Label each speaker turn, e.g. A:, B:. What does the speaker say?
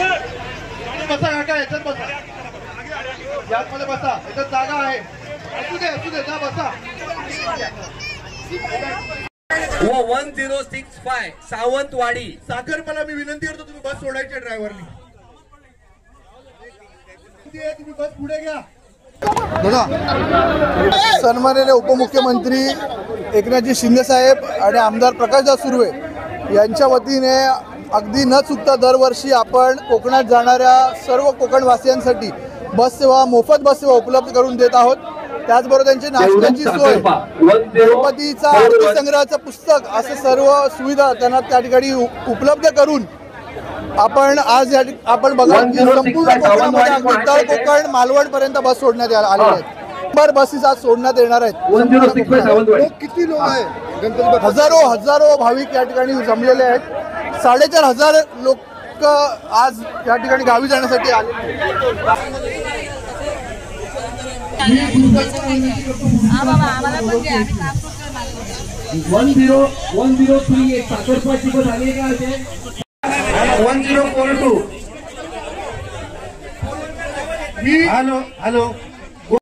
A: बसा काका, याच्यात बसा, यामध्ये बसा, याच्यात जागा आहे. असू दे जा बसा.
B: 1065 सावंतवाडी.
A: साखरपला मी विनंती करतो, तुम्ही बस सोडायची ड्रायव्हरनी. तुम्ही बस पुढे घ्या. सन्माननीय उपमुख्यमंत्री एकनाथजी शिंदे साहेब आणि आमदार प्रकाशदास सुर्वे यांच्या वतीने अगदी न चुकता दरवर्षी आपण कोकणात जाणाऱ्या सर्व कोकणवासियांसाठी बस सेवा, मोफत बस सेवा उपलब्ध करून देत आहोत. त्याचबरोबर त्यांची नाश्त्याची सोय, गणपतीचा आरती संग्रहाचं पुस्तक असे सर्व सुविधा त्यांना त्या ठिकाणी उपलब्ध करून आपण आज आपण बघा संपूर्ण कोकणामध्ये तळ कोकण मालवण पर्यंत बस सोडण्यात आलेल्या आहेत. बसेस आज सोडण्यात येणार आहेत. किती लोक आहेत? हजारो भाविक या ठिकाणी जमलेले आहेत. 4500 लोक आज या ठिकाणी गावी जाण्यासाठी आले.
C: 1038 साखरपाची बस आली का?
A: 1042. हॅलो.